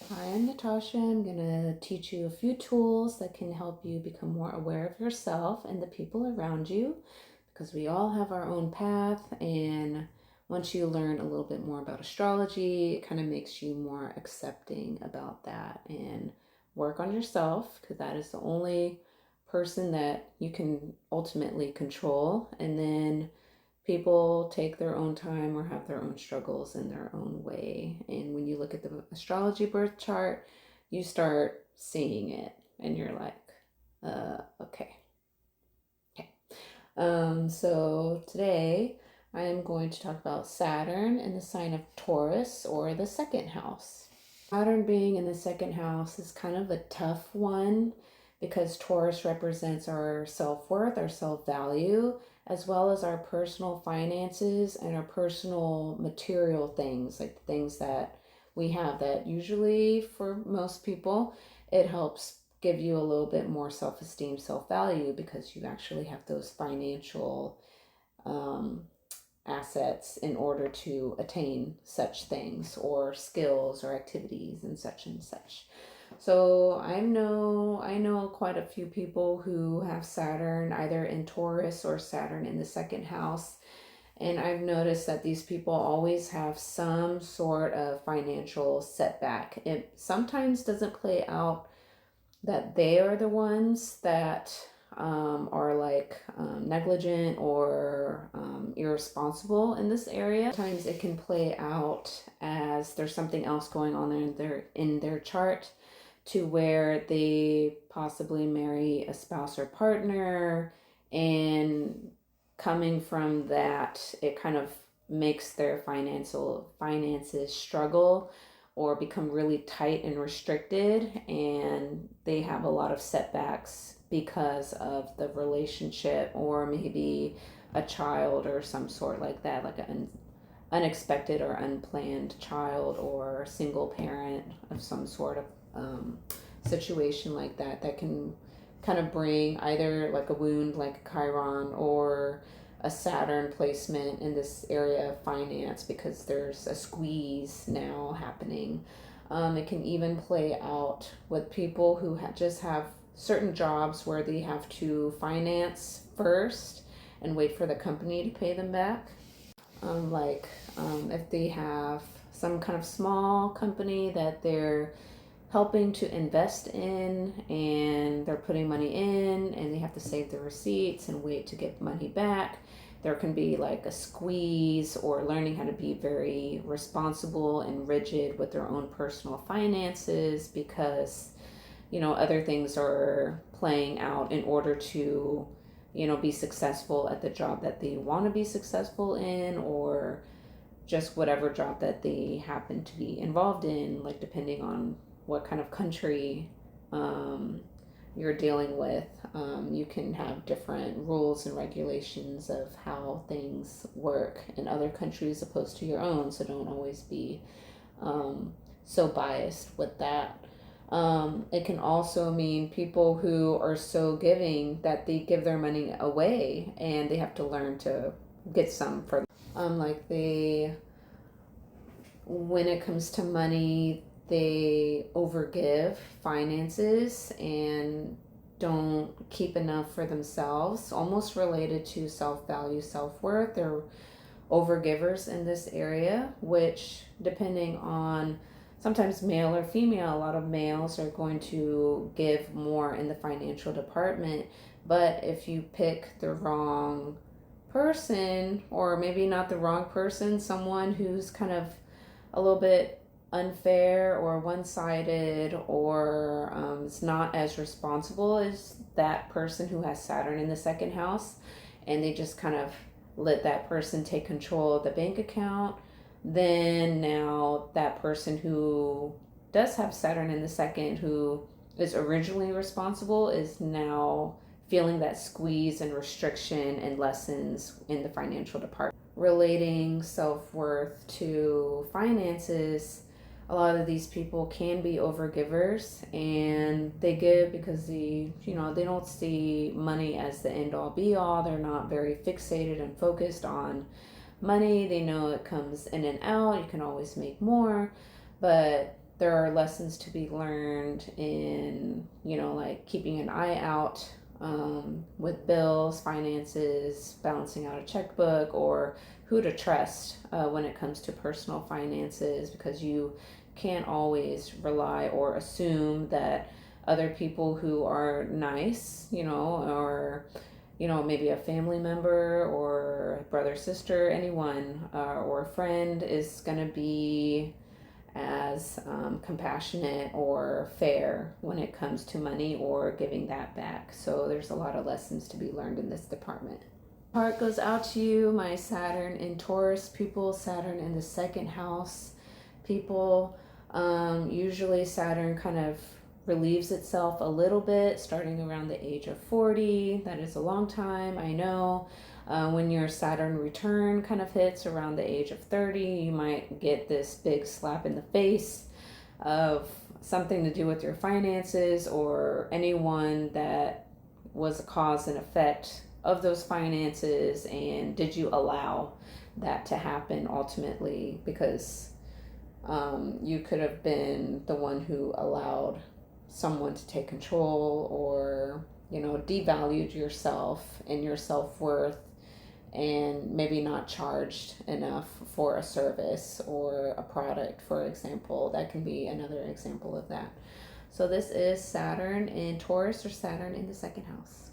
Hi, I'm Natasha. I'm going to teach you a few tools that can help you become more aware of yourself and the people around you because we all have our own path. And once you learn a little bit more about astrology, it kind of makes you more accepting about that and work on yourself because that is the only person that you can ultimately control. And then people take their own time or have their own struggles in their own way. And when you look at the astrology birth chart, you start seeing it and you're like, okay. Okay. So today I am going to talk about Saturn in the sign of Taurus or the second house. Saturn being in the second house is kind of a tough one because Taurus represents our self worth, our self value, as well as our personal finances and our personal material things, like the things that we have that usually for most people, it helps give you a little bit more self esteem, self value because you actually have those financial um, assets in order to attain such things or skills or activities and such. So I know quite a few people who have Saturn either in Taurus or Saturn in the second house. And I've noticed that these people always have some sort of financial setback. It sometimes doesn't play out that they are the ones that are like negligent or irresponsible in this area. Sometimes it can play out as there's something else going on in their chart to where they possibly marry a spouse or partner, and coming from that it kind of makes their financial finances struggle or become really tight and restricted, and they have a lot of setbacks because of the relationship or maybe a child or some sort like that, like an unexpected or unplanned child or single parent of some sort of situation like that that can kind of bring either like a wound like a Chiron or a Saturn placement in this area of finance because there's a squeeze now happening. It can even play out with people who just have certain jobs where they have to finance first and wait for the company to pay them back. If they have some kind of small company that they're helping to invest in and they're putting money in and they have to save the receipts and wait to get money back, there can be like a squeeze, or learning how to be very responsible and rigid with their own personal finances because other things are playing out in order to be successful at the job that they want to be successful in, or just whatever job that they happen to be involved in, like depending on what kind of country you're dealing with. You can have different rules and regulations of how things work in other countries opposed to your own, so don't always be so biased with that. It can also mean people who are so giving that they give their money away and they have to learn to get some for like they when it comes to money, they overgive finances and don't keep enough for themselves, almost related to self value, self worth. They're overgivers in this area, which, depending on sometimes male or female, a lot of males are going to give more in the financial department. But if you pick the wrong person, or maybe not the wrong person, someone who's kind of a little bit unfair or one-sided, or is not as responsible as that person who has Saturn in the second house, and they just kind of let that person take control of the bank account, then now that person who does have Saturn in the second, who is originally responsible, is now feeling that squeeze and restriction and lessons in the financial department. Relating self-worth to finances, a lot of these people can be overgivers, and they give because they don't see money as the end all be all. They're not very fixated and focused on money. They know it comes in and out, you can always make more, but there are lessons to be learned in, like keeping an eye out with bills, finances, balancing out a checkbook, or who to trust when it comes to personal finances, because you can't always rely or assume that other people who are nice, or maybe a family member or brother, sister, anyone, or a friend is going to be as compassionate or fair when it comes to money or giving that back. So there's a lot of lessons to be learned in this department. Heart goes out to you, my Saturn in Taurus people, Saturn in the second house people. Usually Saturn kind of relieves itself a little bit starting around the age of 40. That is a long time, I know. When your Saturn return kind of hits around the age of 30, you might get this big slap in the face of something to do with your finances or anyone that was a cause and effect of those finances, and did you allow that to happen ultimately, because you could have been the one who allowed someone to take control, or devalued yourself and your self-worth, and maybe not charged enough for a service or a product, for example. That can be another example of that. So this is Saturn in Taurus, or Saturn in the second house.